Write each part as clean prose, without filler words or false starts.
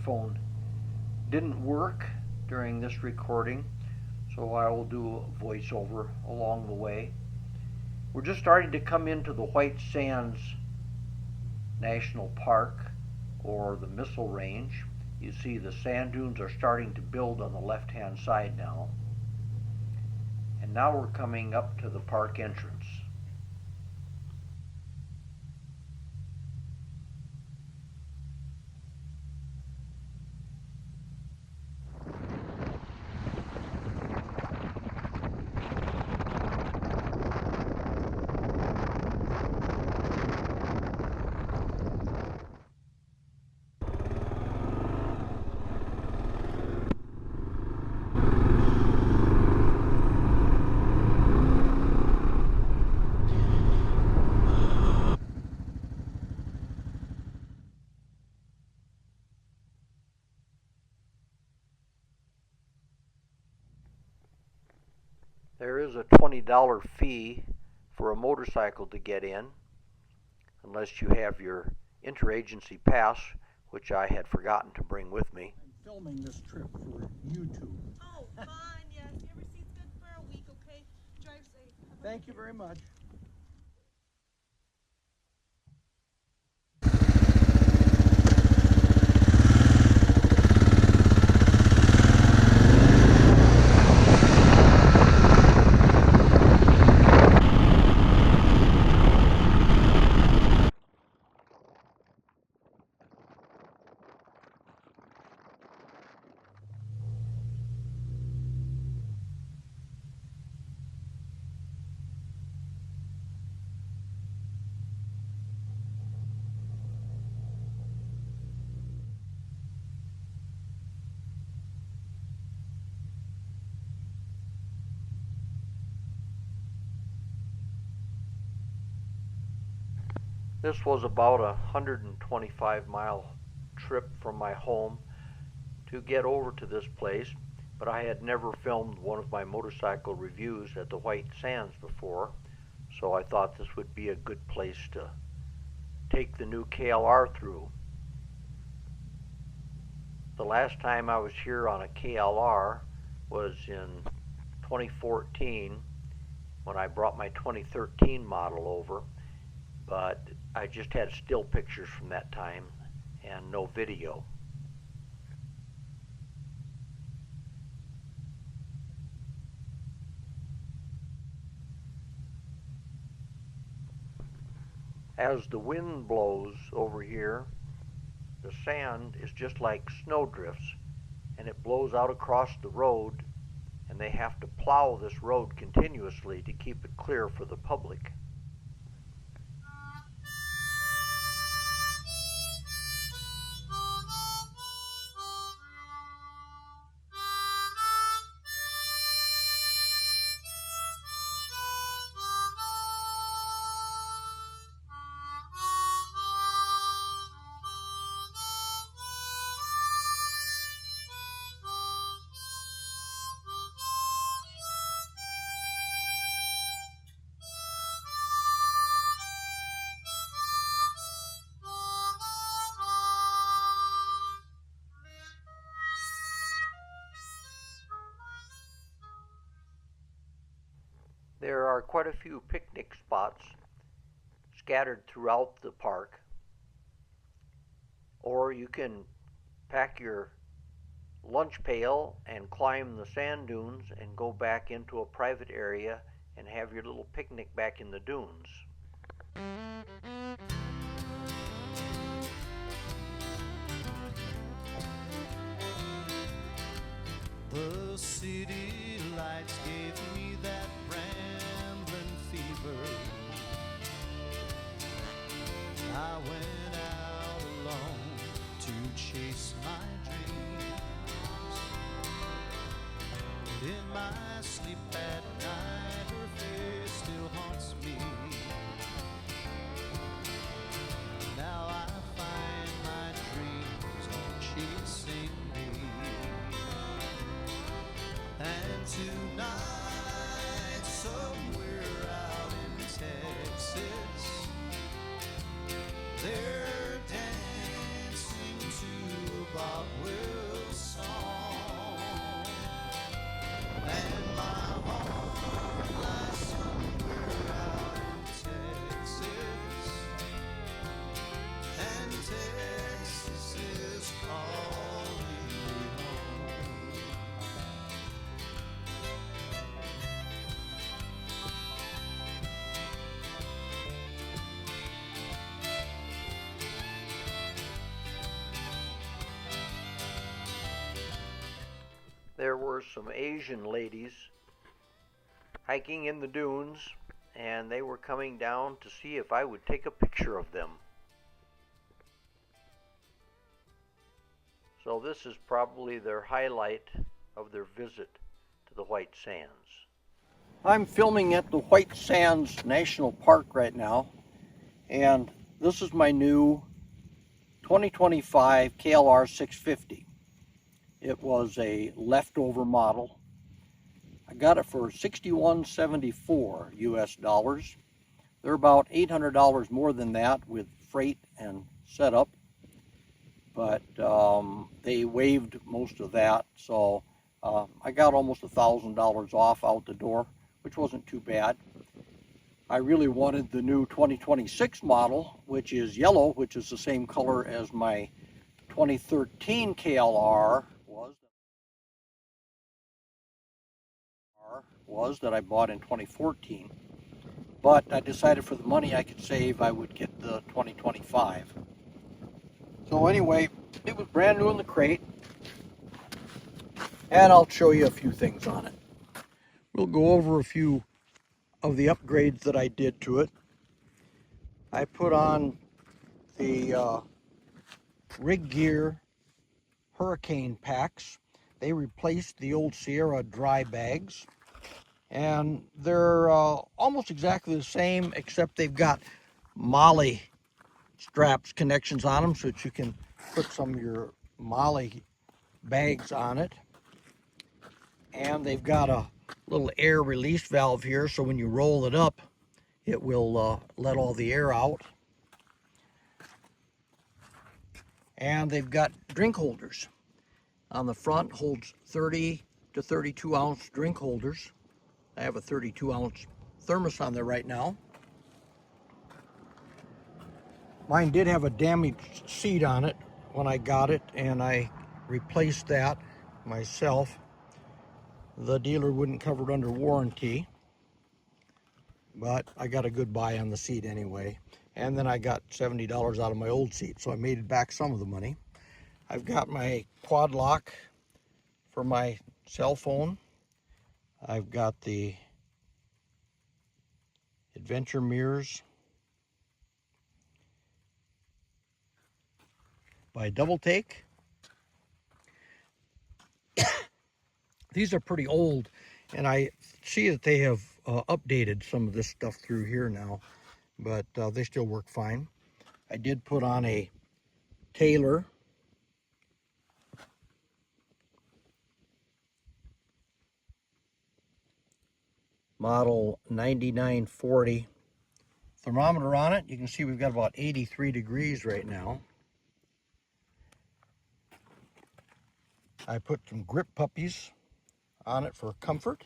microphone didn't work during this recording, so I will do a voiceover along the way. We're just starting to come into the White Sands National Park, or the Missile Range. You see the sand dunes are starting to build on the left-hand side now. And now we're coming up to the park entrance. There is a $20 fee for a motorcycle to get in, unless you have your interagency pass, which I had forgotten to bring with me. I'm filming this trip for YouTube. Oh, fun, yes. Your receipt's good for a week, okay? Drive safe. Thank you very much. This was about a 125-mile trip from my home to get over to this place, but I had never filmed one of my motorcycle reviews at the White Sands before, so I thought this would be a good place to take the new KLR through. The last time I was here on a KLR was in 2014 when I brought my 2013 model over, but I just had still pictures from that time and no video. As the wind blows over here, the sand is just like snowdrifts, and it blows out across the road, and they have to plow this road continuously to keep it clear for the public. There are quite a few picnic spots scattered throughout the park, or you can pack your lunch pail and climb the sand dunes and go back into a private area and have your little picnic back in the dunes. The city lights gave me that rambling fever. I went out alone to chase my dreams. In my sleep at night, her face still haunts me. Now I find my dreams are chasing me. And tonight, somewhere out in Texas, they're dancing to a Bob there were some Asian ladies hiking in the dunes, and they were coming down to see if I would take a picture of them. So this is probably their highlight of their visit to the White Sands. I'm filming at the White Sands National Park right now, and this is my new 2025 KLR 650. It was a leftover model. I got it for $61.74 US dollars. They're about $800 more than that with freight and setup, but they waived most of that, so I got almost $1,000 off out the door, which wasn't too bad. I really wanted the new 2026 model, which is yellow, which is the same color as my 2013 KLR was that I bought in 2014. But I decided for the money I could save, I would get the 2025. So anyway, it was brand new in the crate, and I'll show you a few things on it. We'll go over a few of the upgrades that I did to it. I put on the rig gear hurricane packs. They replaced the old Sierra dry bags, and they're almost exactly the same, except they've got molly straps connections on them so that you can put some of your molly bags on it. And they've got a little air release valve here, so when you roll it up, it will let all the air out. And they've got drink holders on the front, holds 30 to 32 ounce drink holders. I have a 32 ounce thermos on there right now. Mine did have a damaged seat on it when I got it, and I replaced that myself. The dealer wouldn't cover it under warranty, but I got a good buy on the seat anyway. And then I got $70 out of my old seat, so I made back some of the money. I've got my quad lock for my cell phone. I've got the adventure mirrors by Double Take. These are pretty old, and I see that they have updated some of this stuff through here now, but they still work fine. I did put on a Taylor model 9940 thermometer on it. You can see we've got about 83 degrees right now. I put some grip puppies on it for comfort.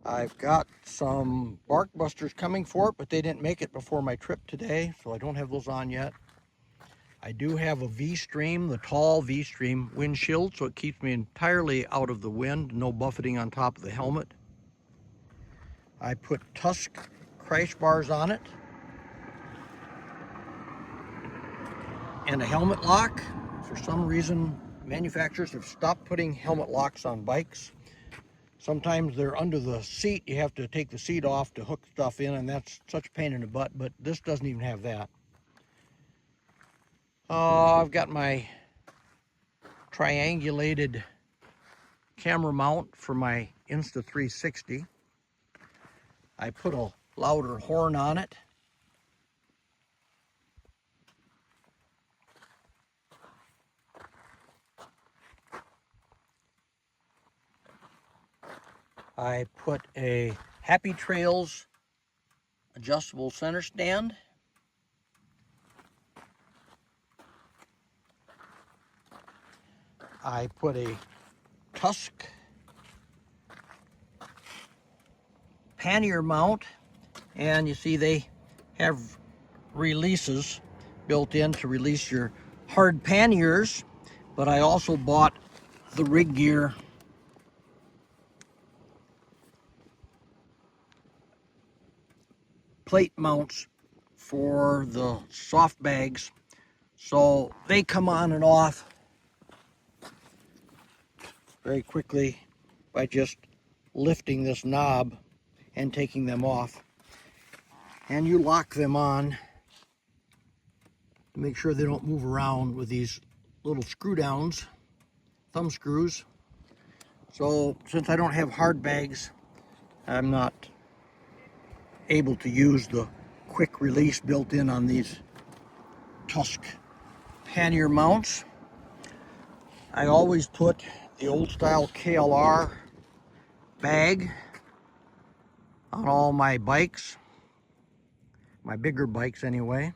I've got some bark busters coming for it, but they didn't make it before my trip today, so I don't have those on yet. I do have a V-Stream, the tall V-Stream windshield, so it keeps me entirely out of the wind, no buffeting on top of the helmet. I put Tusk crash bars on it and a helmet lock. For some reason, manufacturers have stopped putting helmet locks on bikes. Sometimes they're under the seat. You have to take the seat off to hook stuff in, and that's such a pain in the butt, but this doesn't even have that. I've got my triangulated camera mount for my Insta360. I put a louder horn on it. I put a Happy Trails adjustable center stand. I put a Tusk pannier mount, and you see they have releases built in to release your hard panniers, but I also bought the rig gear plate mounts for the soft bags, so they come on and off very quickly by just lifting this knob and taking them off. And you lock them on to make sure they don't move around with these little screw downs, thumb screws. So since I don't have hard bags, I'm not able to use the quick release built in on these tusk pannier mounts. I always put the old style KLR bag on all my bikes, my bigger bikes anyway.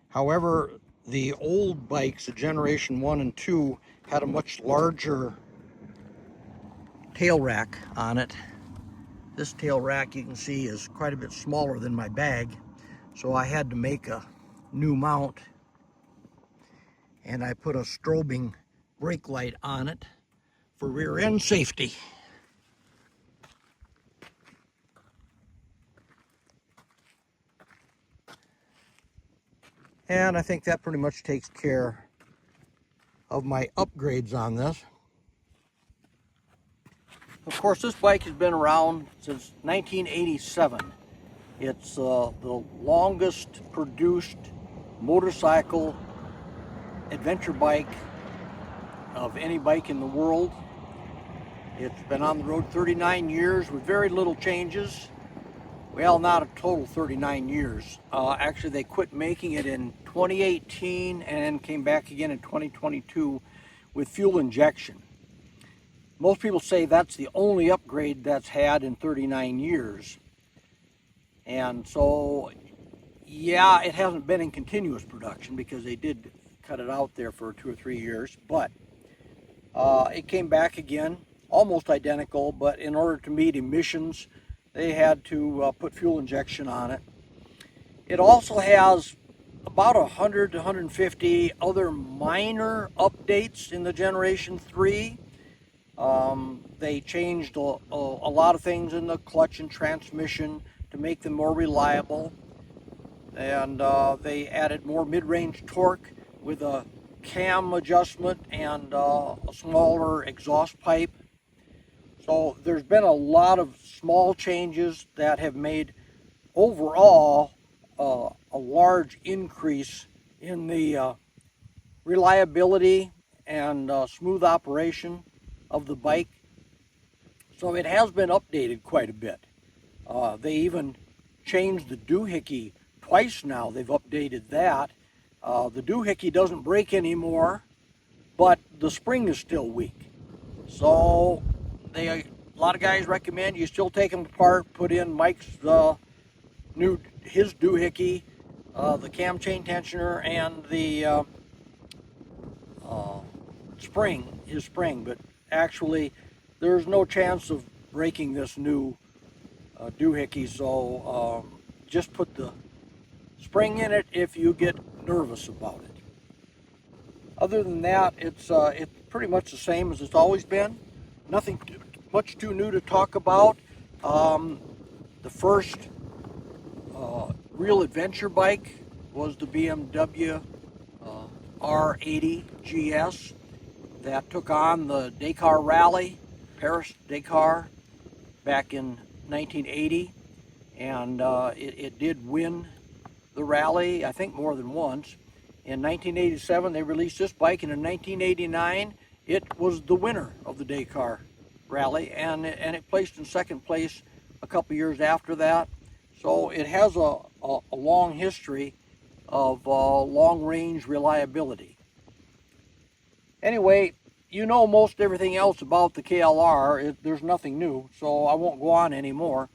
However, the old bikes, the Generation 1 and 2, had a much larger tail rack on it. This tail rack, you can see, is quite a bit smaller than my bag, so I had to make a new mount, and I put a strobing brake light on it for rear end safety. And I think that pretty much takes care of my upgrades on this. Of course, this bike has been around since 1987. It's the longest produced motorcycle adventure bike of any bike in the world. It's been on the road 39 years with very little changes. Well, not a total 39 years. Actually, they quit making it in 2018 and came back again in 2022 with fuel injection. Most people say that's the only upgrade that's had in 39 years. And so, yeah, it hasn't been in continuous production because they did cut it out there for 2 or 3 years, but it came back again, almost identical, but in order to meet emissions, they had to put fuel injection on it. It also has about 100 to 150 other minor updates in the Generation 3. They changed a lot of things in the clutch and transmission to make them more reliable. And they added more mid-range torque with a cam adjustment and a smaller exhaust pipe. So there's been a lot of small changes that have made overall a large increase in the reliability and smooth operation of the bike. So it has been updated quite a bit. They even changed the doohickey twice now. They've updated that. The doohickey doesn't break anymore, but the spring is still weak. So a lot of guys recommend you still take them apart, put in Mike's his doohickey, the cam chain tensioner, and the his spring. But actually, there's no chance of breaking this new doohickey. So just put the spring in it if you get nervous about it. Other than that, it's pretty much the same as it's always been. Nothing much too new to talk about. The first real adventure bike was the BMW R80 GS that took on the Dakar Rally, Paris-Dakar, back in 1980, and it did win the rally, I think more than once. In 1987, they released this bike, and in 1989, it was the winner of the Dakar Rally, and it placed in second place a couple years after that. So it has a long history of long-range reliability. Anyway, you know most everything else about the KLR. There's nothing new, so I won't go on anymore.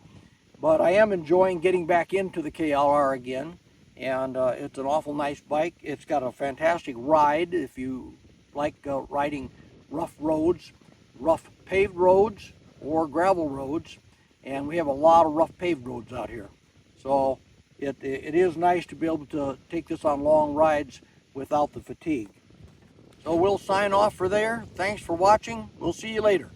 But I am enjoying getting back into the KLR again, and it's an awful nice bike. It's got a fantastic ride if you like riding rough roads, rough paved roads, or gravel roads. And we have a lot of rough paved roads out here. So it is nice to be able to take this on long rides without the fatigue. So we'll sign off for there. Thanks for watching. We'll see you later.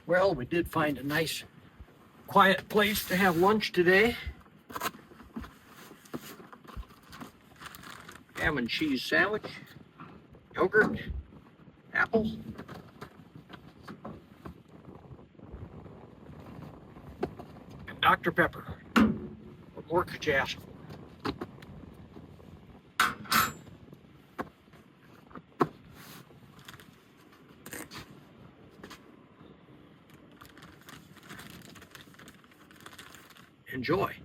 Well, we did find a nice quiet place to have lunch today. Ham and cheese sandwich, yogurt, apple. And Dr. Pepper. What more could you ask for? Enjoy.